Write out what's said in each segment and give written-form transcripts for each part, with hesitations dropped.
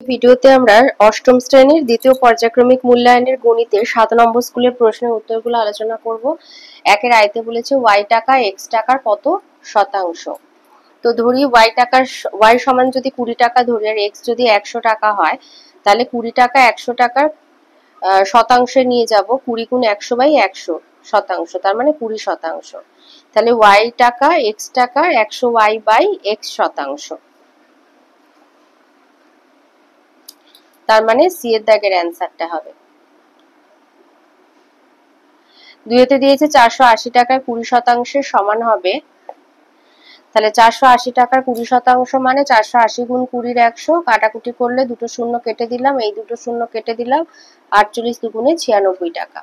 ভিডিওতে আমরা অষ্টম শ্রেণীর দ্বিতীয় পর্যায়ক্রমিক মূল্যায়নের গণিতের 7 নম্বর স্কুলের প্রশ্নের উত্তরগুলো আলোচনা করব। একের আয়তে বলেছে y টাকা x টাকার কত শতাংশ। তো ধরি y সমান যদি 20 টাকা ধরি আর x যদি 100 টাকা হয়, তাহলে 20 টাকা 100 টাকার শতাংশে নিয়ে যাব 20 গুণ 100/100 শতাংশ, তার মানে 20 শতাংশ। তাহলে y টাকা x টাকার 100y/x শতাংশ, তার মানে সি এর দাগের অ্যান্সারটা হবে। দুইতে দিয়েছে 480 টাকার 20 শতাংশের সমান হবে, তাহলে 480 টাকার 20 শতাংশ মানে 480 গুণ 20 100, কাটাকুটি করলে দুটো শূন্য কেটে দিলাম, এই দুটো শূন্য কেটে দিলাম, 48 দুগুণে 96 টাকা।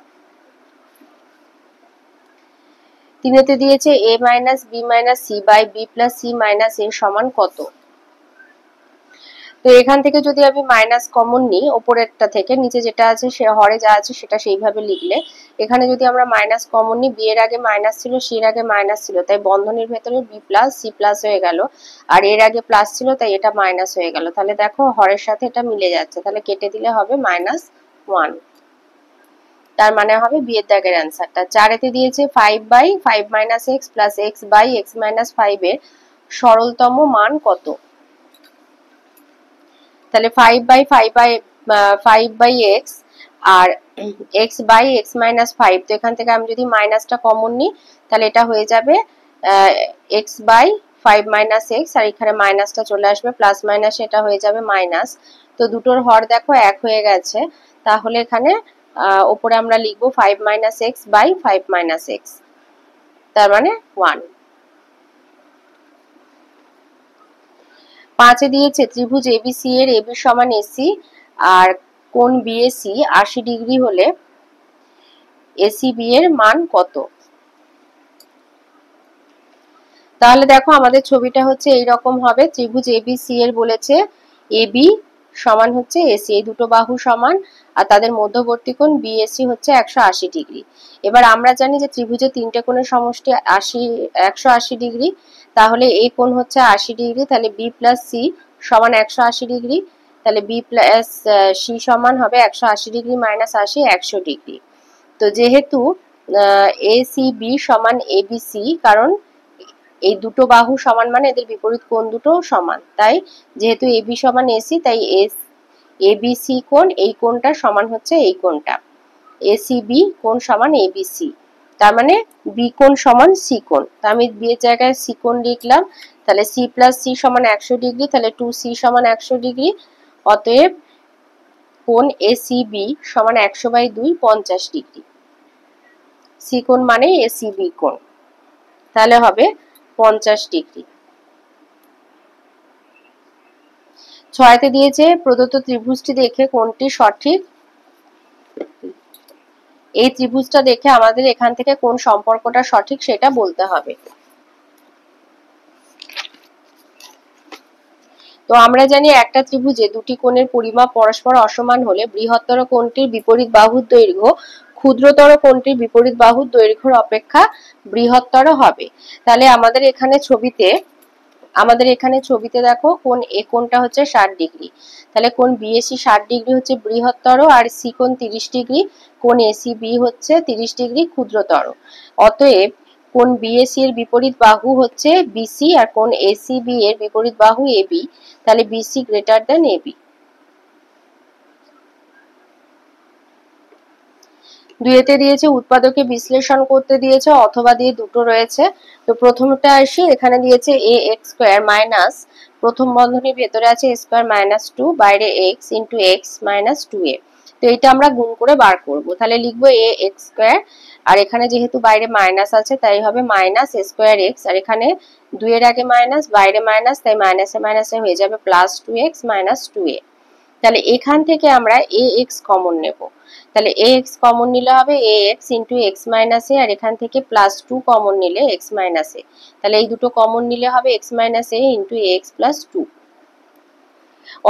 তিনেতে দিয়েছে a minus b minus c by b plus c minus a সমান কত। তো এখান থেকে যদি আমি মাইনাস কমন নিই উপরেরটা থেকে, নিচে যেটা আছে সে হরে যা আছে সেটা সেইভাবে লিখলে, এখানে যদি আমরা মাইনাস কমন নিই, বি এর আগে মাইনাস ছিল, সি এর আগে মাইনাস ছিল, তাই বন্ধনীর ভেতরে বি প্লাস সি প্লাস হয়ে গেল, আর এর আগে প্লাস ছিল তাই এটা মাইনাস হয়ে গেল। তাহলে দেখো হরের সাথে এটা মিলে যাচ্ছে, তাহলে কেটে দিলে হবে -1, তার মানে হবে বি এর দাগের অ্যান্সারটা। চারেতে দিয়েছে 5/5 minus X plus X by X minus 5 এর সরলতম মান কত। তাহলে 5/5/x আর x বাই x মাইনাস 5, তো এখান থেকে আমি যদি মাইনাসটা কমন নিই তাহলে এটা হয়ে যাবে x বাই 5 মাইনাস x, আর এখানে মাইনাসটা চলে আসবে, প্লাস মাইনাস এটা হয়ে যাবে মাইনাস। তো দুটোর হর দেখো এক হয়ে গেছে, তাহলে এখানে উপরে আমরা লিখবো 5 minus x by 5 minus x, তার মানে 1। 5-এ দিয়েছে ত্রিভুজ এবিসি এর এবি সমান এসি আর কোণ বিএসি 80 ডিগ্রি হলে এসিবি এর মান কত। তাহলে দেখো আমাদের ছবিটা হচ্ছে এইরকম হবে, ত্রিভুজ এবিসি এর বলেছে এবি সমান হচ্ছে এসি, এই দুটো বাহু সমান আর তাদের মধ্যবর্তী কোণ বিএসি হচ্ছে 180 ডিগ্রি। এবার আমরা জানি যে ত্রিভুজের তিনটে কোণের সমষ্টি 180 ডিগ্রি, তাহলে এই কোণ হচ্ছে 80 ডিগ্রি, তাহলে বি প্লাস সি সমান 180 ডিগ্রি, তাহলে বি প্লাস সি সমান হবে 180 ডিগ্রি মাইনাস 80 100 ডিগ্রি। তো যেহেতু এসিবি সমান এবিসি, কারণ এই দুটো বাহু সমান মানে এদের বিপরীত কোণ দুটো সমান, তাই যেহেতু এবি সমান এসি তাই এবিসি কোণ এই কোণটা সমান হচ্ছে এই কোণটা, এসিবি কোণ সমান এবিসি, তার মানে বি কোণ সমান সি কোণ। তো আমি বি এর জায়গায় সি কোণ লিখলাম, তাহলে সি প্লাস সি সমান 100 ডিগ্রি, তাহলে 2c সমান 100 ডিগ্রি, অতএব কোণ এসিবি সমান 100/2 50 ডিগ্রি। সি কোণ মানে এসিবি কোণ, তাহলে হবে 50 ডিগ্রি। 6-তে দিয়েছে প্রদত্ত ত্রিভুজটি দেখে কোনটি সঠিক। এই ত্রিভুজটা দেখে আমাদের এখান থেকে কোন সম্পর্কটা সঠিক সেটা বলতে হবে। তো আমরা জানি একটা ত্রিভুজে দুটি কোণের পরিমাপ পরস্পর অসমান হলে বৃহত্তর কোণটির বিপরীত বাহুর দৈর্ঘ্য ক্ষুদ্রতর কোণটির বিপরীত বাহুর দৈর্ঘ্যের অপেক্ষা বৃহত্তর হবে। তাহলে আমাদের এখানে ছবিতে দেখো কোণ এ কোণটা হচ্ছে 60 ডিগ্রি, তাহলে কোণ বিএসি 60 ডিগ্রি হচ্ছে বৃহত্তর আর সি কোণ 30 ডিগ্রি, কোণ এসিবি হচ্ছে 30 ডিগ্রি ক্ষুদ্রতর। অতএব কোণ বিএসি এর বিপরীত বাহু হচ্ছে বিসি আর কোণ এসিবি এর বিপরীত বাহু এবি, তাহলে বিসি গ্রেটার দেন এবি। 2-তে দিয়েছে উৎপাদকে বিশ্লেষণ করতে দিয়েছে, অথবা দিয়ে দুটো রয়েছে। তো প্রথমটা আসি, এখানে দিয়েছে এ এক্স স্কোয়ার মাইনাস, প্রথম বন্ধনীর ভেতরে আছে এ স্কোয়ার মাইনাস 2, বাইরে x into X minus 2a। তো এটা আমরা গুণ করে বার করব, তাহলে লিখবো এ এক্স স্কোয়ার, আর এখানে যেহেতু বাইরে মাইনাস আছে তাই হবে মাইনাস এ স্কোয়ার এক্স, আর এখানে 2 এর আগে মাইনাস বাইরে মাইনাস তাই মাইনাসে মাইনাসে হয়ে যাবে প্লাস 2x মাইনাস 2a। তাহলে এখান থেকে আমরা ax কমন নেব, তাহলে ax কমন নিলে হবে ax into x minus a, আর এখান থেকে প্লাস 2 কমন নিলে x মাইনাস a, তাহলে এই দুটো কমন নিলে হবে x minus a into ax plus 2।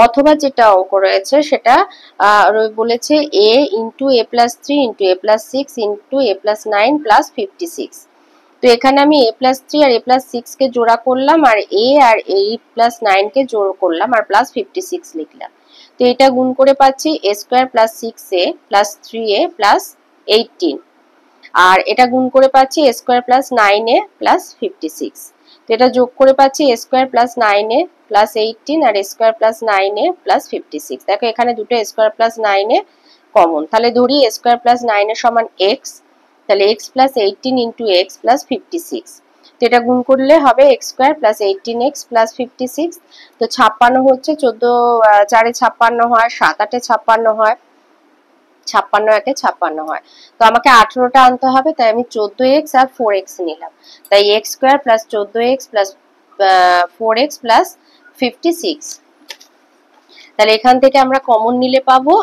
অথবা যেটা অঙ্ক রয়েছে সেটা বলেছে a into a plus 3 into a plus 6 into a plus 9 plus 56। তো এখানে আমি a প্লাস 3 আর a প্লাস 6 কে জোড়া করলাম, আর a আর a প্লাস 9 কে জোড় করলাম আর প্লাস 56 লিখলাম। তো এটা গুণ করে পাচ্ছি a square plus 6a plus 3a plus 18, আর এটা গুণ করে পাচ্ছি a square plus 9a plus 56। তো এটা যোগ করে পাচ্ছি a square plus 9a plus 18 আর a square plus 9a plus 56। দেখো এখানে দুটো a square plus 9a common, তাহলে ধরি a স্কয়ার প্লাস 9a সমান x, তাহলে x plus 18 into x plus 56। তো এটা গুণ করলে হবে x square plus 18x plus 56। তো 56 হচ্ছে 14 4 এ 56 হয়, 7 8 এ 56 হয়, 56 1 এ 56 হয়। তো আমাকে 18টা আনতে হবে, তাই আমি 14x আর 4x নিলাম। তাই x square plus 14x plus 4x plus 56। তাহলে এখান থেকে আমরা কমন নিলে পাবো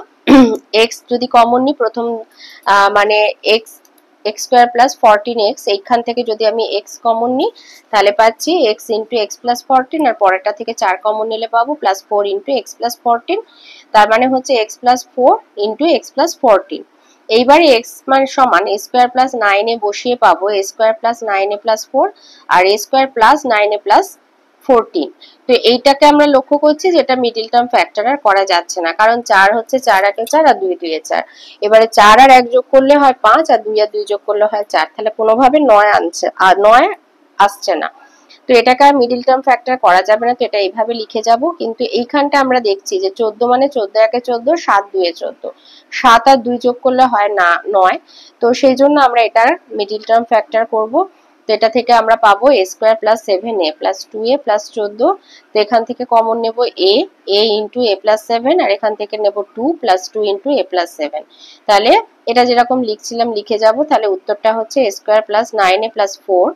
x, যদি কমন নিই প্রথম মানে x স্কয়ার প্লাস 14x, এইখান থেকে যদি আমি x কমন নিই তাহলে পাচ্ছি x ইন্টু x প্লাস 14, আর পরেরটা থেকে 4 কমন নিলে পাবো প্লাস 4 ইন্টু x প্লাস 14, তার মানে হচ্ছে x plus 4 into x plus 14। এইবারে x মান সমান a স্কয়ার প্লাস 9 এ বসিয়ে পাবো a square plus 9a plus 4 আর a square plus 9a plus 14। তো এইটাকে আমরা লক্ষ্য করছি যেটা মিডল টার্ম ফ্যাক্টর আর করা যাচ্ছে না, কারণ 4 হচ্ছে 4 1 4 আর 2 2 4। এবারে 4 আর 1 যোগ করলে হয় 5 আর 2 আর 2 যোগ করলে হয় 4, তাহলে কোনোভাবে 9 আনছে আর 9 আসছে না। তো এটাকে আর মিডল টার্ম ফ্যাক্টর করা যাবে না, তো এটা এইভাবে লিখে যাব। কিন্তু এইখানটা আমরা দেখছি যে 14 মানে 14 1 14, 7 2 14, 7 আর 2 যোগ করলে হয় না 9, তো সেই জন্য আমরা এটার মিডল টার্ম ফ্যাক্টর করব। তো এটা থেকে আমরা পাবো a square plus 7a plus 2a plus 14। তো এখান থেকে কমন নেব a ইন্টু a প্লাস 7, আর এখান থেকে নেব 2 প্লাস 2 ইন্টু a প্লাস 7। তাহলে এটা যেরকম লিখছিলাম লিখে যাব। তাহলে উত্তরটা হচ্ছে a square plus 9a plus 4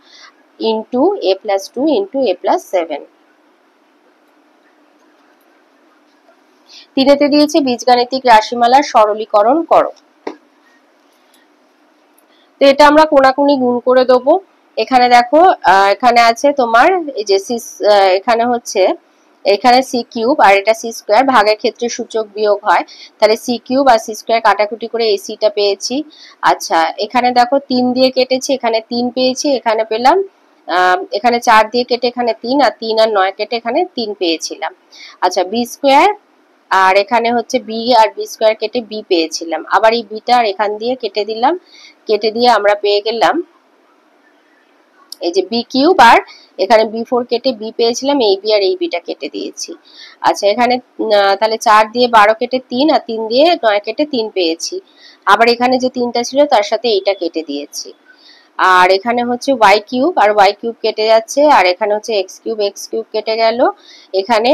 into a plus 2 into a plus 7। তিনেতে দিয়েছে বীজগাণিতিক রাশিমালার সরলীকরণ করো। তো এটা আমরা কোনাকুনি গুণ করে দেবো। এখানে দেখো এখানে আছে তোমার এই যে এখানে হচ্ছে এখানে c কিউব আর এটা c স্কয়ার, ভাগের ক্ষেত্রে সূচক বিয়োগ হয়, তাহলে c কিউব আর c স্কয়ার কাটাকুটি করে এই c টা পেয়েছি। আচ্ছা এখানে দেখো 3 দিয়ে কেটেছি, এখানে 3 পেয়েছি, এখানে পেলাম এখানে 4 দিয়ে কেটে এখানে 3, আর 3 আর 9 কেটে এখানে 3 পেয়েছিলাম। আচ্ছা b স্কয়ার আর এখানে হচ্ছে b আর b স্কয়ার কেটে b পেয়েছিলাম, আবার এই bটা আর এখান দিয়ে কেটে দিলাম, কেটে দিয়ে আমরা পেয়ে গেলাম এই যে b কিউব, আর এখানে b4 কেটে b পেয়েছিলাম, এই b আর এই bটা কেটে দিয়েছি। আচ্ছা এখানে তাহলে 4 দিয়ে 12 কেটে 3 আর 3 দিয়ে 9 কেটে 3 পেয়েছি, আবার এখানে যে 3টা ছিল তার সাথে এইটা কেটে দিয়েছি। আর এখানে হচ্ছে y কিউব আর y কিউব কেটে যাচ্ছে, আর এখানে হচ্ছে x কিউব কেটে গেল, এখানে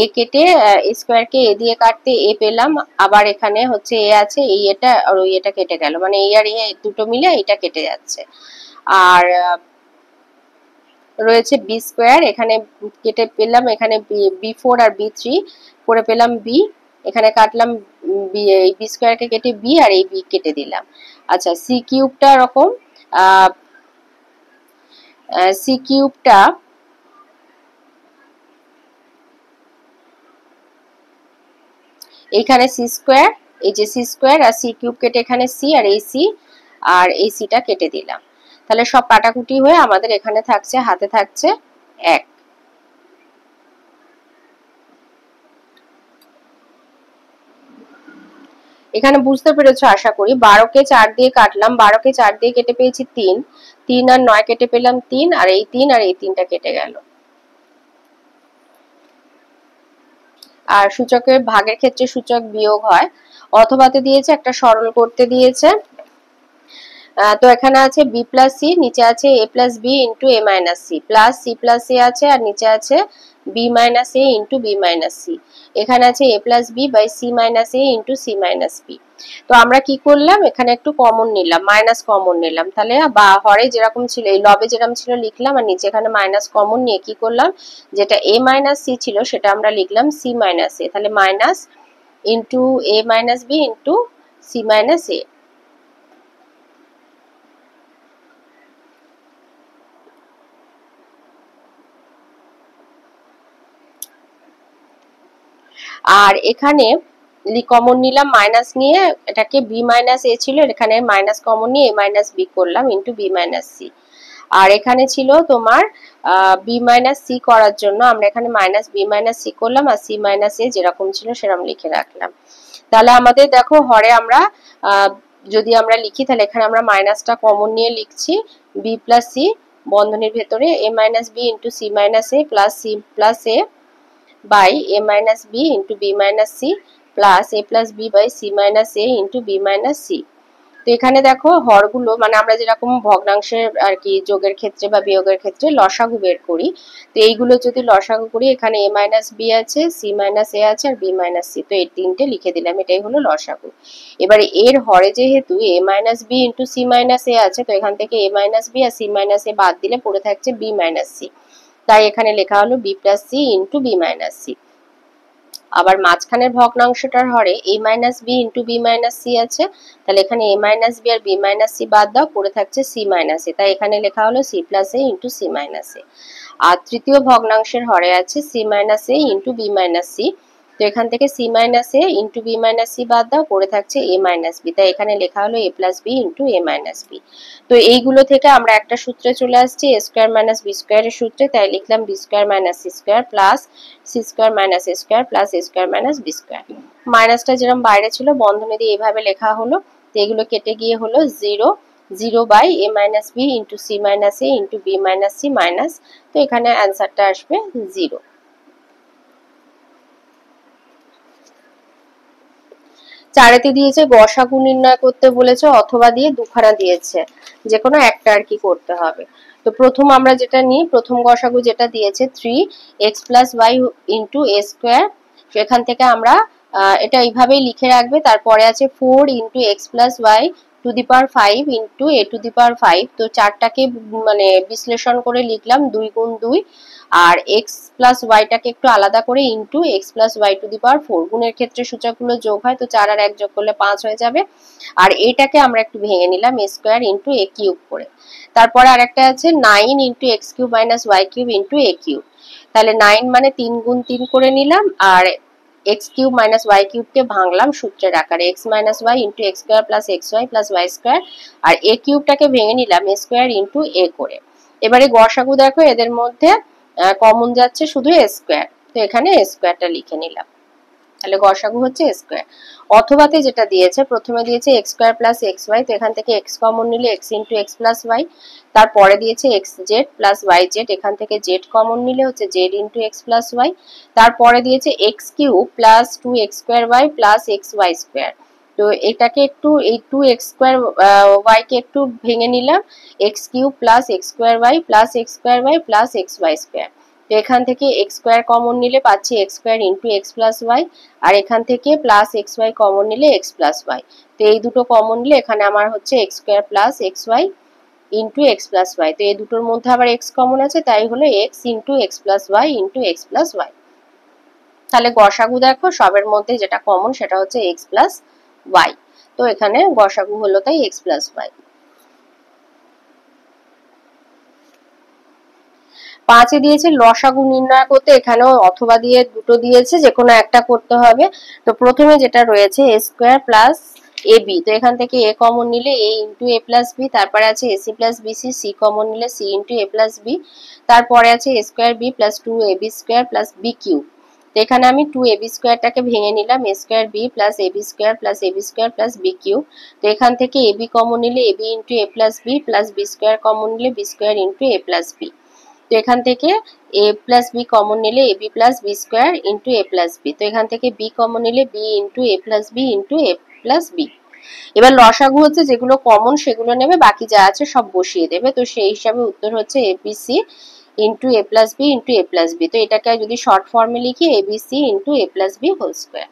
a কেটে a স্কয়ার কে a দিয়ে কাটতে a পেলাম, আবার এখানে হচ্ছে a আছে, এই এটা আর ওই এটা কেটে গেল, মানে a আর a দুটো মিলে এটা কেটে যাচ্ছে। আর রয়েছে b স্কয়ার, এখানে কেটে পেলাম এখানে b4 আর b3 করে পেলাম b, এখানে কাটলাম b স্কয়ার কে কেটে b আর এই b কেটে দিলাম। আচ্ছা c কিউবটা এরকম c কিউবটা এইখানে c স্কয়ার, এই যে c স্কয়ার আর c কিউব কেটে এখানে c আর এই c আর এই cটা কেটে দিলাম, তাহলে সব কাটাকুটি হয়ে আমাদের এখানে থাকছে হাতে থাকছে 1। এখানে বুঝতে পেরেছো আশা করি। 12 কে 4 দিয়ে কাটলাম, 12 কে 4 দিয়ে কেটে পেয়েছি 3, 3 আর 9 কেটে পেলাম 3, আর এই 3 আর এই 3টা কেটে গেল। আর সূচকের ভাগের ক্ষেত্রে সূচক বিয়োগ হয়, অথবাতে দিয়েছে, একটা সরল করতে দিয়েছে। তো এখানে আছে b প্লাস c, নিচে আছে a plus b into a minus c, plus c plus a আছে, আর নিচে আছে b minus a into b minus c, এখানে আছে a plus b by c minus a into c minus b। তো আমরা কি করলাম, এখানে একটু কমন নিলাম, মাইনাস কমন নিলাম, তাহলে বা হরে যেরকম ছিল এই লবে যেরকম ছিল লিখলাম, আর নিচে এখানে মাইনাস কমন নিয়ে কি করলাম, যেটা a মাইনাস c ছিল সেটা আমরা লিখলাম c মাইনাস a, তাহলে minus into a minus b into c minus a। আর এখানে কমন নিলাম মাইনাস নিয়ে, এটাকে b মাইনাস a ছিল, এখানে মাইনাস কমন নিয়ে a মাইনাস b করলাম ইন্টু b মাইনাস c। আর এখানে ছিল তোমার বি মাইনাস সি করার জন্য আমরা এখানে মাইনাস বি মাইনাস সি করলাম, আর সি মাইনাস এ যেরকম ছিল সেরকম লিখে রাখলাম। তাহলে আমাদের দেখো হরে আমরা যদি আমরা লিখি তাহলে এখানে আমরা মাইনাসটা কমন নিয়ে লিখছি, বি প্লাস সি বন্ধনীর ভেতরে A minus B into C minus A plus C plus A by A minus B into B minus C plus A plus B by C minus A into B minus C. তো এখানে দেখো হরগুলো মানে আমরা যেরকম ভগ্নাংশের আর কি যোগের ক্ষেত্রে বা বিয়োগের ক্ষেত্রে লসাগু বের করি, তো এইগুলো যদি লসাগু করি এখানে এ মাইনাস বি আছে, সি মাইনাস এ আছে আর বি মাইনাস সি, তো এই তিনটে লিখে দিলাম, এটাই হলো লসাগু। এবারে এর হরে যেহেতু A minus B into C minus A আছে, তো এখান থেকে এ মাইনাস বি আর সি মাইনাস এ বাদ দিলে পড়ে থাকছে বি মাইনাস সি, তাই এখানে লেখা হলো B plus C into B minus C. আবার মাঝখানের ভগ্নাংশটার হরে a minus B into B minus C আছে, তাহলে এখানে a মাইনাস বি আর বি মাইনাস সি বাদ দাও, পড়ে থাকছে সি মাইনাস এ, তাই এখানে লেখা হলো সি প্লাস এ ইন্টু সি মাইনাস এ। আর তৃতীয় ভগ্নাংশের হরে আছে C minus A into B minus C, তো এখান থেকে C minus A into B minus C বাদ দাও, পড়ে থাকছে এ মাইনাস বি, তাই এখানে লেখা হলো এ প্লাস বি ইন্টু এ মাইনাস বি। তো এইগুলো থেকে আমরা একটা সূত্রে চলে আসছি এ স্কোয়ার মাইনাস বি স্কোয়ারের সূত্রে, তাই লিখলাম B square minus C square plus C square minus A square plus A square minus B square. মাইনাসটা যেরকম বাইরে ছিল বন্ধনী দিয়ে এইভাবে লেখা হলো, তো এগুলো কেটে গিয়ে হলো zero, zero by A minus B into C minus A into B minus C minus, তো এখানে অ্যান্সারটা আসবে জিরো। চারেতে দিয়েছে গসাগু নির্ণয় করতে বলেছে অথবা দিয়ে দুখানা দিয়েছে, যে কোনো একটা আর কি করতে হবে। তো প্রথম আমরা যেটা নিই, প্রথম গসাগু যেটা দিয়েছে 3x প্লাস ওয়াই ইন্টু এ স্কোয়ার, সেখান থেকে আমরা এটা এইভাবেই লিখে রাখবে, তারপরে আছে 4 into X plus Y to the power 5 into A to the power 5, তো চারটাকে মানে বিশ্লেষণ করে লিখলাম 2 গুণ 2, আর এক্স প্লাস ওয়াইটাকে একটু আলাদা করে into X plus Y to the power 4, গুণের ক্ষেত্রে সূচকগুলো যোগ হয়, তো 4 আর 1 যোগ করলে 5 হয়ে যাবে। আর এটাকে আমরা একটু ভেঙে নিলাম A square into A cube করে। তারপরে আরেকটা আছে 9 into X cube minus Y cube into A cube, তাহলে 9 মানে 3 গুণ 3 করে নিলাম, আর এক্স কিউব মাইনাস ওয়াই কিউবকে ভাঙলাম সূত্রের আকারে X minus Y into X square plus X Y plus Y square, আর এ কিউবটাকে ভেঙে নিলাম এ স্কোয়ার ইন্টু এ করে। এবারে গসাগু দেখো এদের মধ্যে কমন যাচ্ছে শুধু এ স্কোয়ার, তো এখানে এ স্কোয়ারটা লিখে নিলাম, তাহলে গসাগু হচ্ছে এ স্কোয়ার। অথবাতে যেটা দিয়েছে প্রথমে দিয়েছে X square plus X Y, তো এখান থেকে এক্স কমন নিলে X into X plus Y, তারপরে দিয়েছে X Z plus Y Z, এখান থেকে জেড কমন নিলে হচ্ছে Z into X plus Y, তারপরে দিয়েছে X cube plus 2x square Y plus X Y square, তো এটাকে একটু এই 2x স্কোয়ার ওয়াই কে একটু ভেঙে নিলাম X cube plus X square Y plus X square Y plus X Y square, তো এখান থেকে এক্স স্কোয়ার কমন নিলে পাচ্ছি X square into X plus Y, আর এখান থেকে প্লাস এক্স ওয়াই কমন নিলে এক্স প্লাস ওয়াই, তো এই দুটো কমন নিলে এখানে আমার হচ্ছে X square plus X Y into X plus Y, তো এই দুটোর মধ্যে আবার এক্স কমন আছে, তাই হলো X into X plus Y into X plus Y. তাহলে গসাগু দেখো সবের মধ্যে যেটা কমন সেটা হচ্ছে এক্স প্লাস ওয়াই, তো এখানে গসাগু হলো তাই এক্স প্লাস ওয়াই। 5 দিয়েছে লসাগু নির্ণয় করতে, এখানেও অথবা দিয়ে দুটো দিয়েছে, যে কোনো একটা করতে হবে। তো প্রথমে যেটা রয়েছে A square plus A B, তো এখান থেকে এ কমন নিলে A into A plus B, তারপরে আছে A C plus B C, C common নিলে C into A plus B, তারপরে আছে A square B plus 2ab square plus B cube, তো এখানে আমি 2ab স্কোয়ারটাকে ভেঙে নিলাম A square B plus A B square plus A B square plus B cube, তো এখান থেকে এবি কমন নিলে AB into A plus B plus B square common নিলে B square into A plus B, তো এখান থেকে এ প্লাস বি কমন নিলে A B plus B square into A plus B, তো এখান থেকে বি কমন নিলে B into A plus B into A plus B. এবার লসাগু হচ্ছে যেগুলো কমন সেগুলো নেবে, বাকি যা আছে সব বসিয়ে দেবে, তো সেই হিসাবে উত্তর হচ্ছে A B C into A plus B into A plus B, তো এটাকে যদি শর্ট ফর্মে লিখি A B C into A plus B whole square.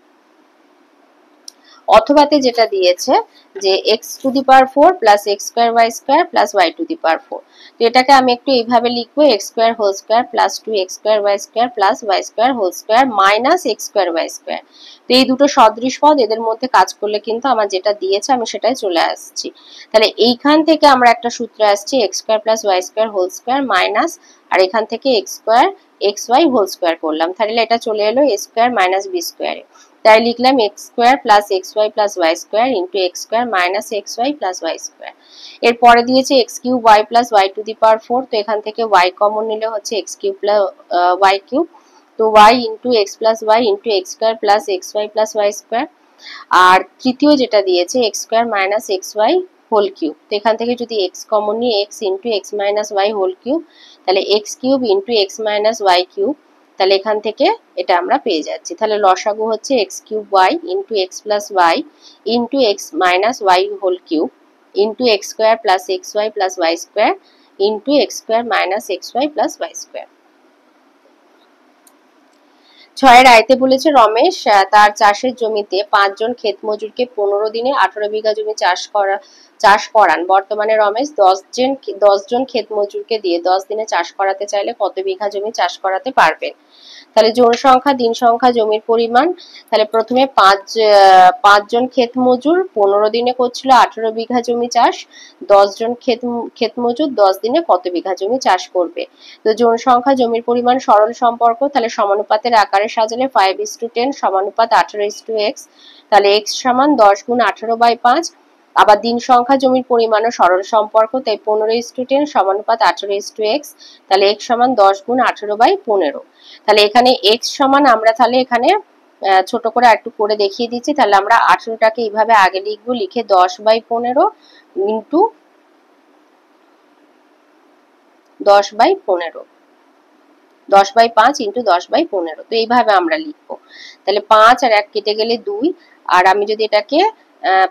অথবাতে যেটা দিয়েছে যে X to the power 4 plus X square Y square plus Y to the power 4, তো এটাকে আমি একটু এইভাবে লিখবো X square whole square plus 2x square Y square plus Y square whole square minus X square Y square, তো এই দুটো সদৃশ পদ এদের মধ্যে কাজ করলে কিন্তু আমার যেটা দিয়েছে আমি সেটাই চলে আসছি। তাহলে এইখান থেকে আমরা একটা সূত্রে আসছি X square plus Y square whole square minus, আর এখান থেকে X square X Y whole square করলাম, তাহলে এটা চলে এলো এ স্কোয়ার মাইনাস বি স্কোয়ারে। তাই লিখলাম X square plus X Y plus Y square into X square minus X Y plus Y square. এরপরে দিয়েছে X cube Y plus Y to the power 4, তো এখান থেকে ওয়াই কমন নিলে হচ্ছে X cube plus Y cube, তো Y into X plus Y into X square plus X Y plus Y square. আর তৃতীয় যেটা দিয়েছে X square minus X Y whole cube, তো এখান থেকে যদি এক্স কমন নিয়ে X into X minus Y whole cube, তাহলে X cube into X minus Y cube, তাহলে এখান থেকে এটা আমরা পেয়ে যাচ্ছি। তাহলে লসাগু হচ্ছে X cube Y into X plus Y into X minus Y whole cube into X square plus X Y plus Y square into X square minus X Y plus Y square. 6 আয়তে বলেছে রমেশ তার চাষের জমিতে 5 জন ক্ষেত মজুরকে 15 দিনে 18 বিঘা জমি চাষ করান। বর্তমানে রমেশ 10 জন ক্ষেত মজুরকে দিয়ে 10 দিনে চাষ করাতে চাইলে কত বিঘা জমি চাষ করাতে পারবেন? তাহলে জন সংখ্যা, দিন সংখ্যা, জমির পরিমাণ। তাহলে প্রথমে 5 জন ক্ষেত মজুর 15 দিনে করছিল 18 বিঘা জমি চাষ, 10 জন ক্ষেত মজুর 10 দিনে কত বিঘা জমি চাষ করবে? তো জন সংখ্যা, জমির পরিমাণ সরল সম্পর্ক, তাহলে সমানুপাতের আকারে সাজালে 5:10 সমানুপাত 18:x, তাহলে x সমান 10 গুণ 18/5। আবার দিন সংখ্যা, জমির পরিমাণও সরল সম্পর্ক, তাই 15:10 সমানুপাত 18:x, তাহলে x সমান 10 গুণ 18/15। তাহলে এখানে x সমান আমরা তাহলে এখানে ছোট করে একটু করে দেখিয়ে দিচ্ছি। তাহলে আমরা 18টাকে এইভাবে আগে লিখবো, লিখে 10/15 ইন্টু 10/15, 10/5 ইন্টু 10/15, তো এইভাবে আমরা লিখবো। তাহলে 5 আর 1 কেটে গেলে 2, আর আমি যদি এটাকে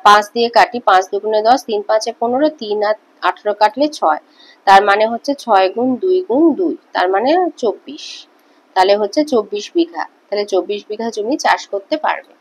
5 দিয়ে কাটি, 5 দুগুণে 10, 3 5 15, 3 আর 18 কাটলে 6, তার মানে হচ্ছে 6 গুণ 2 গুণ 2, তার মানে 24, তাহলে হচ্ছে 24 বিঘা। তাহলে 24 বিঘা জমি চাষ করতে পারবে।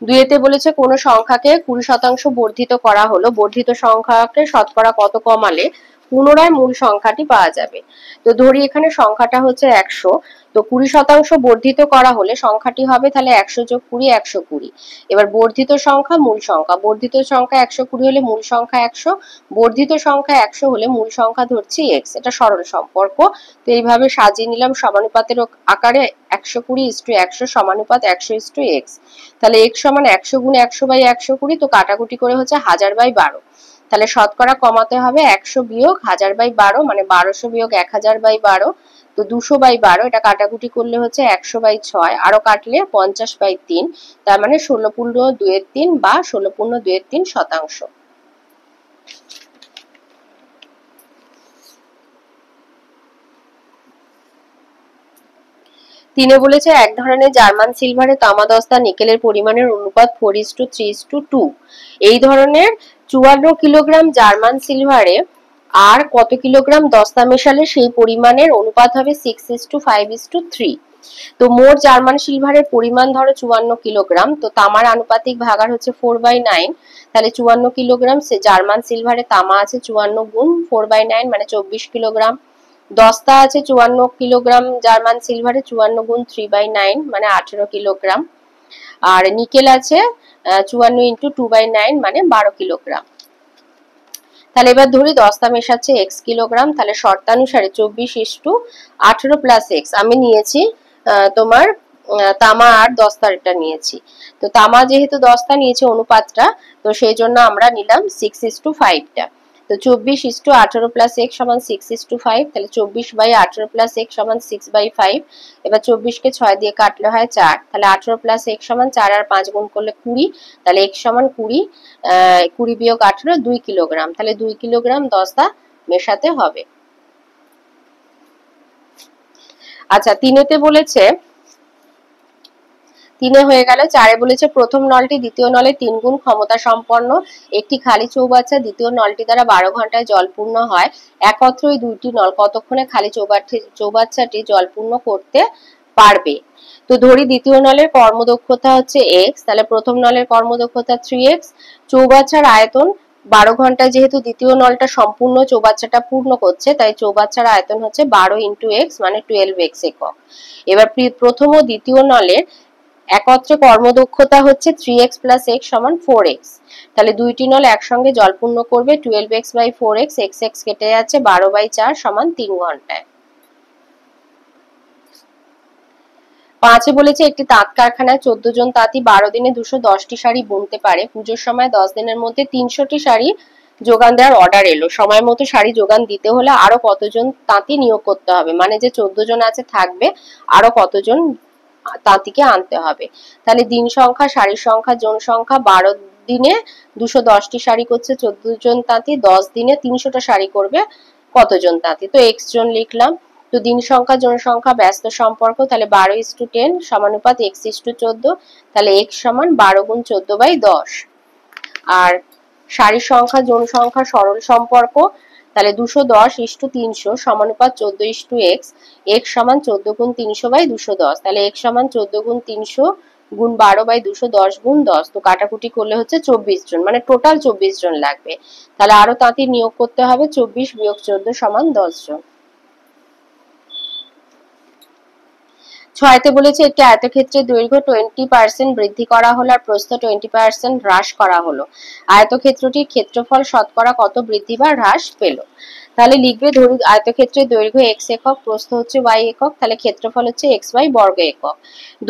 2 বলেছে কোন সংখ্যাকে 20% বর্ধিত করা হলো, বর্ধিত সংখ্যাকে শতকরা কত কমালে পুনরায় মূল সংখ্যাটি পাওয়া যাবে? তো ধরি এখানে সংখ্যাটা হচ্ছে 100, তো 20% বর্ধিত করা হলে সংখ্যাটি হবে তাহলে 100 যোগ 20 120। এবার বর্ধিত সংখ্যা, মূল সংখ্যা, বর্ধিত সংখ্যা 120 হলে মূল সংখ্যা 100, বর্ধিত সংখ্যা 100 হলে মূল সংখ্যা ধরছি x, এটা সরল সম্পর্ক। তো এইভাবে সাজিয়ে নিলাম সমানুপাতের আকারে 120:100 সমানুপাত 100:x। তাহলে x সমান 100 গুণ 100/120, তো কাটাকুটি করে হচ্ছে 1000/12। তাহলে শতকরা কমাতে হবে 100 বিয়োগ 1000/12, মানে 1200 বিয়োগ 1000/12, তো 200/12, এটা কাটাকুটি করলে হচ্ছে 100/6, আরো কাটলে 50/3, তার মানে 16.2 বা 16.2%। 3 বলেছে এক ধরনের জার্মান সিলভারে তামা দস্তা নিকেলের পরিমাণের অনুপাত 4:3:2। এই ধরনের 54 কিলোগ্রাম জার্মান সিলভারে আর কত কিলোগ্রাম দস্তা মেশালে সেই পরিমাণের অনুপাত হবে 6:5:3। তো মোট জার্মান সিলভারের পরিমাণ ধরো 54 কিলোগ্রাম, তো তামার আনুপাতিক ভাগার হচ্ছে 4/9, তাহলে 54 কিলোগ্রাম জার্মান সিলভারে তামা আছে 54 গুণ 4/9 মানে 24 কিলোগ্রাম। দস্তা আছে 54 কিলোগ্রাম জার্মান সিলভারে 54 গুণ 3/9 মানে 18 কিলোগ্রাম। আর নিকেল আছে 54 ইন্টু 2/9 মানে 12 কিলোগ্রাম। তাহলে এবার ধরি দস্তা মেশাচ্ছে x কিলোগ্রাম, তাহলে শর্তানুসারে 24:18 প্লাস x, আমি নিয়েছি তোমার তামা আর দস্তাটা নিয়েছি। তো তামা যেহেতু দস্তা নিয়েছে অনুপাতটা, তো সেই জন্য আমরা নিলাম 6:5টা। তো 24:18 প্লাস x সমান 6:5, তাহলে 24/18 প্লাস x সমান 6/5। এবার 24কে 6 দিয়ে কাটলে হয় 4, তাহলে 18 প্লাস x সমান 4 আর 5 গুণ করলে 20, তাহলে x সমান 20, 20 বিয়োগ 18 2 কিলোগ্রাম, তাহলে 2 কিলোগ্রাম দস্তা মেশাতে হবে। আচ্ছা 3 বলেছে, 3 হয়ে গেল। 4 বলেছে প্রথম নলটি দ্বিতীয় নলে 3 গুণ ক্ষমতা সম্পন্ন একটি খালি চৌবাচ্চা দ্বিতীয় নলটি দ্বারা 12 ঘন্টায় জল পূর্ণ হয়, একত্র এই দুইটি নল কতক্ষণে খালি চৌবাচ্চাটি জল পূর্ণ করতে পারবে? তো ধরি দ্বিতীয় নলের কর্মদক্ষতা হচ্ছে x, তাহলে প্রথম নলের কর্মদক্ষতা 3x, চৌবাচ্চার আয়তন 12 ঘন্টায়, যেহেতু দ্বিতীয় নলটা সম্পূর্ণ চৌবাচ্চাটা পূর্ণ করছে, তাই চৌবাচ্চার আয়তন হচ্ছে 12 ইন্টু x মানে 12x একক। এবার প্রথম ও দ্বিতীয় নলের একত্রে কর্মদক্ষতা হচ্ছে 3x প্লাস x সমান 4x, তাহলে দুইটি নল একসঙ্গে জল পূর্ণ করবে 12x/4x, x কেটে যাচ্ছে 12/4 সমান 3 ঘন্টায়। 5-এ বলেছে একটি তাঁত কারখানায় 14 জন তাঁতি 12 দিনে 210টি শাড়ি বুনতে পারে। পুজোর সময় 10 দিনের মধ্যে 300টি শাড়ি যোগান দেওয়ার অর্ডার এলো। সময় মতো শাড়ি যোগান দিতে হলে আরো কতজন তাঁতি নিয়োগ করতে হবে? মানে যে 14 জন আছে থাকবে, আরো কতজন তাঁতিকে আনতে হবে। তাহলে দিন সংখ্যা, শাড়ির সংখ্যা, জন সংখ্যা। 12 দিনে 210টি শাড়ি করছে 14 জন তাঁতি, 10 দিনে 300টা শাড়ি করবে কতজন তাঁতি? তো x জন লিখলাম। তো দিন সংখ্যা, জন সংখ্যা, ব্যস্ত সম্পর্ক, তাহলে 12:10 সমানুপাত x:14। তাহলে x সমান 12 গুণ 14/10। আর শাড়ির সংখ্যা, জন সংখ্যা, সরল সম্পর্ক, তাহলে 210:300 সমানুপাত 14:x। x সমান 14 গুণ 300/210। তাহলে x সমান 14 গুণ 300 গুণ 12/210 গুণ 10। তো কাটাকুটি করলে হচ্ছে 24 জন, মানে টোটাল 24 জন লাগবে। তাহলে আরো তাঁতি নিয়োগ করতে হবে। 24 বিয়োগ 14 সমান 10 জন। 6-তে বলেছে একটি আয়তক্ষেত্রের দৈর্ঘ্য 20% বৃদ্ধি করা হলো আর প্রস্থ 20% হ্রাস করা হলো। আয়তক্ষেত্রটির ক্ষেত্রফল শতকরা কত বৃদ্ধি বা হ্রাস পেল? তাহলে লিখবে, ধরুন আয়তক্ষেত্রের দৈর্ঘ্য x একক, প্রস্থ হচ্ছে y একক, তাহলে ক্ষেত্রফল হচ্ছে xy বর্গ একক।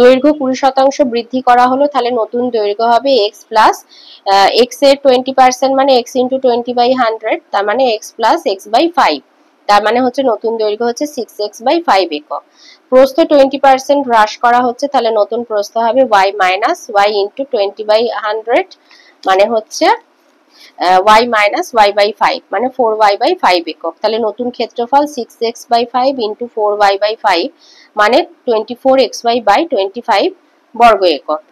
দৈর্ঘ্য 20% বৃদ্ধি করা হলো, তাহলে নতুন দৈর্ঘ্য হবে x প্লাস x এর 20% মানে x ইন্টু 20/100, তার মানে x প্লাস x/5। তার মানে হচ্ছে নতুন দৈর্ঘ্য হচ্ছে 6x/5 একক। প্রস্থ 20% হ্রাস করা হচ্ছে, তাহলে নতুন প্রস্থ হবে y মাইনাস y ইন্টু 20/100, মানে হচ্ছে y মাইনাস y/5, মানে 4y/5 একক। তাহলে নতুন ক্ষেত্রফল 6x/5 ইন্টু 4y/5, মানে 24xy/25 বর্গ একক।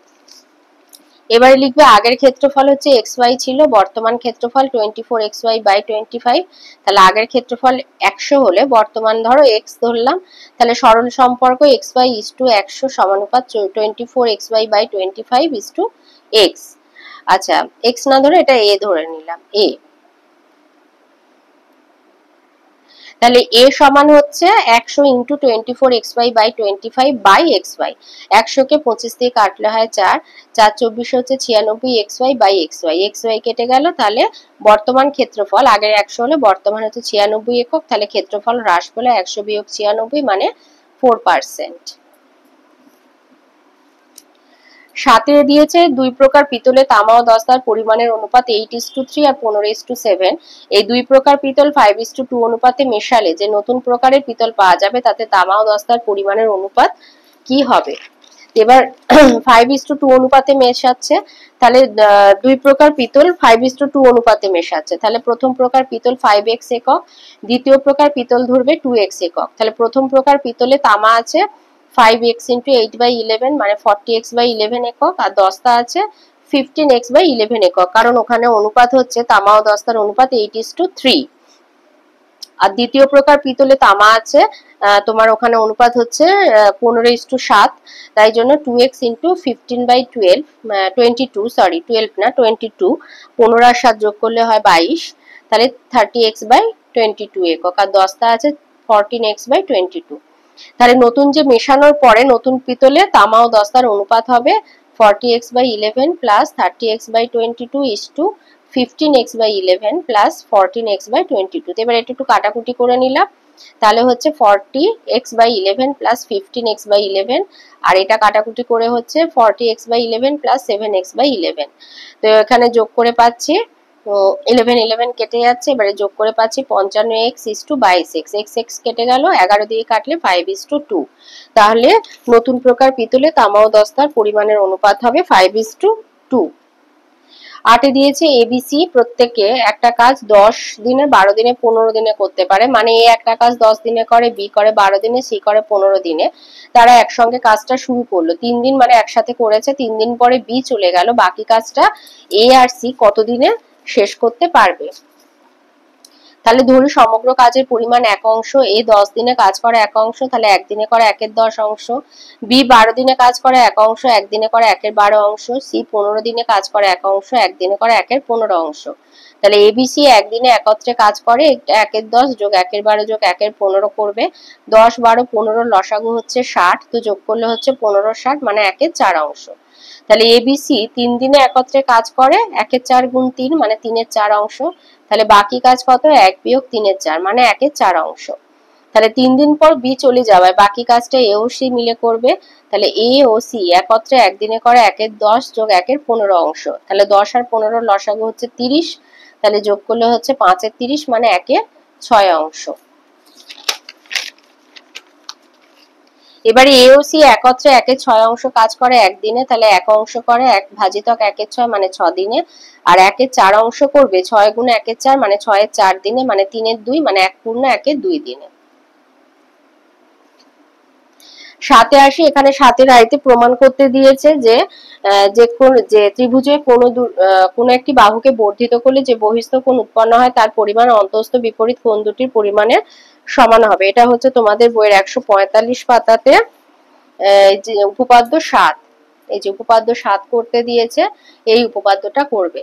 এবারে লিখবে আগের ক্ষেত্রফল হচ্ছে xy ছিল, বর্তমান ক্ষেত্রফল 24xy/25। তাহলে আগের ক্ষেত্রফল 100 হলে বর্তমান ধরো x ধরলাম, তাহলে সরল সম্পর্ক xy:100 সমানুপাত 24xy/25 আচ্ছা, x না ধরে এটা a ধরে নিলাম, a। তাহলে a সমান হচ্ছে 100 ইন্টু 24xy/25 বাই xy। 100 কে 25 দিয়ে কাটলে হয় 4, 4 24 হচ্ছে 96xy/xy। xy কেটে গেল, তাহলে বর্তমান ক্ষেত্রফল আগের 100 হলে বর্তমান হচ্ছে 96 একক, তাহলে ক্ষেত্রফল হ্রাস পেলে 100 বিয়োগ 96 মানে 4%। 7-এ দিয়েছে দুই প্রকার পিতলে তামা ও দস্তার পরিমাণের অনুপাত 8:3 আর 15:7। এই দুই প্রকার পিতল 5:2 অনুপাতে মেশালে যে নতুন প্রকারের পিতল পাওয়া যাবে তাতে তামা ও দস্তার পরিমাণের অনুপাত কি হবে? এবার 5:2 অনুপাতে মেশাচ্ছে, তাহলে দুই প্রকার পিতল 5:2 অনুপাতে মেশাচ্ছে। তাহলে প্রথম প্রকার পিতল 5x একক, দ্বিতীয় প্রকার পিতল ধরবে 2x একক। তাহলে প্রথম প্রকার পিতলে তামা আছে 5x ইন্টু 8/11, মানে 40x/11 একক, আর দস্তা আছে 15x/11 একক, কারণ ওখানে অনুপাত হচ্ছে তামা ও দস্তার অনুপাত 8:3। আর দ্বিতীয় প্রকার পিতলে তামা আছে তোমার ওখানে অনুপাত হচ্ছে 15:7, তাই জন্য 2x ইন্টু 15/12, 12 না 22, 15 আর 7 যোগ করলে হয় 22, তাহলে 30x/22 একক। আর দস্তা আছে 14x/22। তাহলে নতুন যে মেশানোর পরে নতুন পিতলে তামা ও দস্তার অনুপাত হবে 40x/11 plus 30x/22 is to 15x/11 plus 14x/22। এবার এটা একটু কাটাকুটি করে নিলাম, তাহলে হচ্ছে 40x/11 প্লাস 15x/11, আর এটা কাটাকুটি করে হচ্ছে 40x/11 প্লাস 7x/11। তো এখানে যোগ করে পাচ্ছি 11 কেটে যাচ্ছে, এবারে যোগ করে পাচ্ছি 55x is to 22x। x কেটে গেল, 11 দিয়ে কাটলে 5:2। তাহলে নতুন প্রকার পিতলে তামা ও দস্তার পরিমাণের অনুপাত হবে 5:2। 8-এ দিয়েছে এবিসি প্রত্যেকে একটা কাজ 10 দিনে, 12 দিনে, 15 দিনে করতে পারে। মানে এ একটা কাজ 10 দিনে করে, বি করে 12 দিনে, সি করে 15 দিনে। তারা একসঙ্গে কাজটা শুরু করলো 3 দিন, মানে একসাথে করেছে। 3 দিন পরে বি চলে গেল, বাকি কাজটা এ আর সি কত দিনে শেষ করতে পারবে? তাহলে ধরুন সমগ্র কাজের পরিমাণ 1 অংশ, এ 10 দিনে কাজ করে 1 অংশ, তাহলে একদিনে করে 1/10 অংশ। বি 12 দিনে কাজ করে 1 অংশ, একদিনে করে 1/12 অংশ। সি 15 দিনে কাজ করে 1 অংশ, একদিনে করে 1/15 অংশ। তাহলে এবিসি একদিনে একত্রে কাজ করে 1/10 যোগ 1/12 যোগ 1/15 করবে। 10, 12, 15 লসাগু হচ্ছে 60, তো যোগ করলে হচ্ছে 15/60, মানে 1/4 অংশ। তাহলে এবিসি 3 দিনে একত্রে কাজ করে 1/4 গুণ 3, মানে 3/4 অংশ। তাহলে বাকি কাজ কত? 1 বিয়োগ 3/4, মানে 1/4 অংশ। তাহলে 3 দিন পর বি চলে যাওয়ায় বাকি কাজটা এ ও সি মিলে করবে। তাহলে এ ও সি একত্রে একদিনে করে 1 এর 10 যোগ 1 এর 15 অংশ। তাহলে 10 আর 15 লসাগু হচ্ছে 30, তাহলে যোগ করলে হচ্ছে 5 এর 30 মানে 1 এর 6 অংশ। এবারে এ ও সি একত্রে 1 এর 6 অংশ কাজ করে একদিনে, তাহলে 1 অংশ করে 1 ভাজিতক 1 এর 6 মানে 6 দিনে, আর 1 এর 4 অংশ করবে 6 গুণে 1 এর 4 মানে 6 এর 4 দিনে, মানে 3 এর 2 মানে 1 পূর্ণ 1 এর 2 দিনে। 7-এ আসি, এখানে 7-এর আইতে প্রমাণ করতে দিয়েছে যে ত্রিভুজে কোনো একটি বাহুকে বর্ধিত করলে যে বহিস্থ কোণ উৎপন্ন হয় তার পরিমাণ অন্তঃস্থ বিপরীত কোণ দুটির পরিমাণের সমান হবে। এটা হচ্ছে তোমাদের বইয়ের 145 পাতাতে যে উপপাদ্য 7, এই যে উপপাদ্য 7 করতে দিয়েছে, এই উপপাদ্যটা করবে।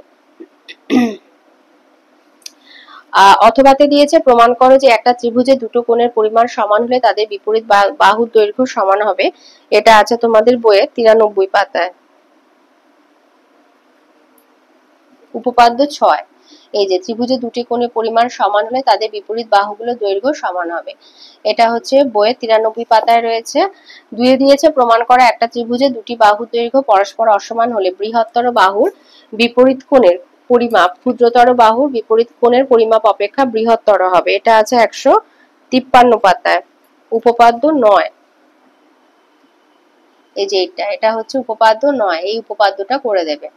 অথবাতে দিয়েছে প্রমাণ করো যে একটা ত্রিভুজে দুটো কোণের পরিমাণ সমান হলে তাদের বিপরীত বাহুর দৈর্ঘ্য সমান হবে। এটা আছে তোমাদের বইয়ে 93 পাতায়। উপপাদ্য 6, এই যে ত্রিভুজে দুটি কোণের পরিমাণ সমান হলে তাদের বিপরীত বাহুগুলোর দৈর্ঘ্য সমান হবে। এটা হচ্ছে বইয়ে 93 পাতায় রয়েছে। 2-এ দিয়েছে প্রমাণ করা একটা ত্রিভুজে দুটি বাহুর দৈর্ঘ্য পরস্পর অসমান হলে বৃহত্তর বাহুর বিপরীত কোণের পরিমাপ ক্ষুদ্রতর বাহুর বিপরীত কোণের পরিমাপ অপেক্ষা বৃহত্তর হবে। এটা আছে 153 পাতায়। উপপাদ্য 9, এই যে এটা হচ্ছে উপপাদ্য 9, এই উপপাদ্যটা করে দেবে।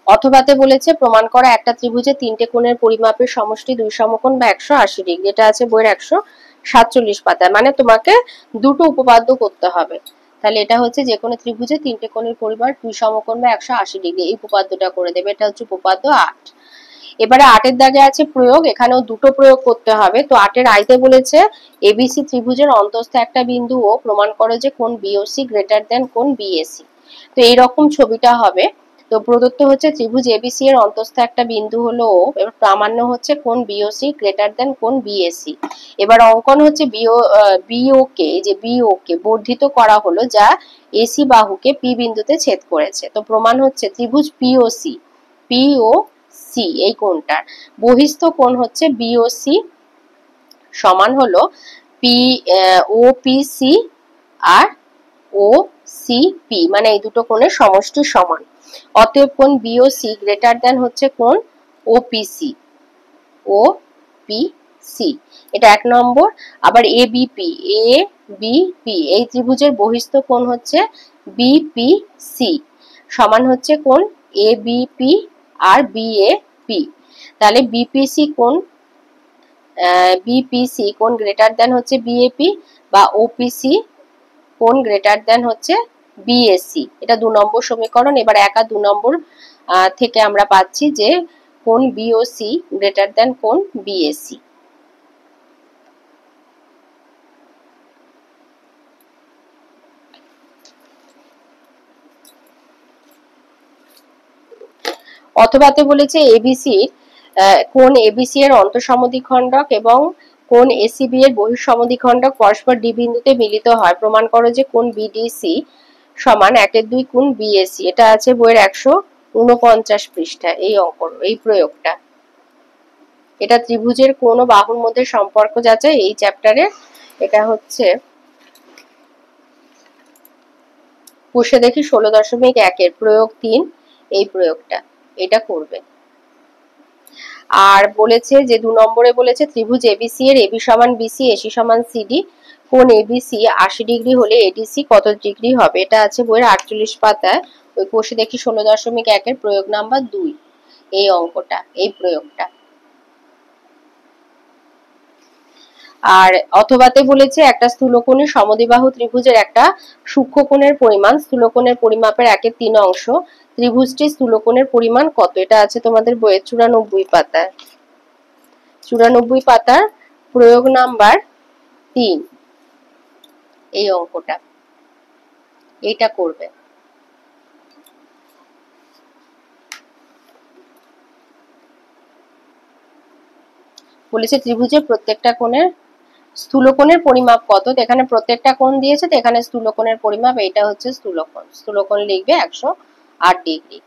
অথবাতে বলেছে প্রমাণ করা একটা ত্রিভুজে তিনটে কোণের পরিমাপের সমষ্টি 2 সমকোণ বা 180 ডিগ্রি। এটা আছে বইয়ের 147 পাতায়। মানে তোমাকে দুটো উপপাদ্য করতে হবে। তাহলে এটা হচ্ছে যে কোনো ত্রিভুজে তিনটে কোণের পরিমাপ 2 সমকোণ বা 180 ডিগ্রি, এই উপপাদ্যটা করে দেবে। এটা হচ্ছে উপপাদ্য 8। এবারে 8-এর দাগে আছে প্রয়োগ, এখানেও দুটো প্রয়োগ করতে হবে। তো 8-এর আইতে বলেছে এবিসি ত্রিভুজের অন্তঃস্থ একটা বিন্দু ও প্রমাণ করো যে কোণ বিওসি গ্রেটার দেন কোণ বিএসি। তো এইরকম ছবিটা হবে। তো প্রদত্ত হচ্ছে ত্রিভুজ এবিসি এর অন্তঃস্থ একটা বিন্দু হলো ও, এবার প্রামাণ্য হচ্ছে কোণ বিওসি গ্রেটার দেন কোণ বিএসি। এবার অঙ্কন হচ্ছে বিওকে, এই যে বিওকে বর্ধিত করা হলো যা এসি বাহুকে পি বিন্দুতে ছেদ করেছে। তো প্রমাণ হচ্ছে ত্রিভুজ পিওসি এই কোণটার বহিস্থ কোণ হচ্ছে বিওসি সমান হলো ওপিসি আর ওসিপি, মানে এই দুটো কোণের সমষ্টি সমান। অতএব কোণ বিওসি গ্রেটার দেন হচ্ছে কোণ ওপিসি। এটা 1 নম্বর। আবার এবিপি এই ত্রিভুজের বহিস্থ কোণ হচ্ছে বিপিসি সমান হচ্ছে কোণ এবিপি আর বিএপি। তাহলে বিপিসি কোণ গ্রেটার দেন হচ্ছে বিএপি বা ওপিসি কোণ গ্রেটার দেন হচ্ছে বিএসি। এটা 2 নম্বর সমীকরণ। এবার 1 আর 2 নম্বর থেকে আমরা পাচ্ছি যে কোণ বিওসি গ্রেটার দেন কোণ বিএসি। অথবাতে বলেছে এবিসি কোণ এবিসি এর অন্তঃসমদ্বিখণ্ডক এবং কোণ এসিবি এর বহিঃসমদ্বিখণ্ডক পরস্পর ডি বিন্দুতে মিলিত হয়। প্রমাণ করো যে কোণ বিডিসি সমান 1/2 কোণ বিএসি। এটা আছে বইয়ের 149 পৃষ্ঠা। এই প্রয়োগটা, এটা ত্রিভুজের কোণ ও বাহুর মধ্যে সম্পর্ক যাচাই এই চ্যাপ্টারে। এটা হচ্ছে পুষে দেখি 16.1 এর প্রয়োগ 3, এই প্রয়োগটা এটা করবে। আর বলেছে যে 2 নম্বরে বলেছে ত্রিভুজ এবিসি এর এবি সমান বিসি এসি সমান সিডি কোণ এবিসি 80 ডিগ্রি হলে এডিসি কত ডিগ্রি হবে। এটা আছে বইয়ের 48 পাতায়। ওই কোষে দেখি 16.1 এর প্রয়োগ নাম্বার 2, এই অঙ্কটা, এই প্রয়োগটা। আর অথবাতে বলেছে একটা স্থূলকোণী সমদ্বিবাহু ত্রিভুজের একটা সূক্ষ্মকোণের পরিমাণ স্থূলকোণের পরিমাপের 1/3 অংশ। ত্রিভুজটির স্থূলকোণের পরিমাণ কত। এটা আছে তোমাদের বইয়ের 94 পাতায়। 94 পাতার প্রয়োগ নাম্বার 3, এই অঙ্কটা, এইটা করবে। বলেছে ত্রিভুজের প্রত্যেকটা কোণের স্থূলকোণের পরিমাপ কত। এখানে প্রত্যেকটা কোণ দিয়েছে, তো এখানে স্থূলকোণের পরিমাপ, এইটা হচ্ছে স্থূলকোণ লিখবে 108 ডিগ্রি।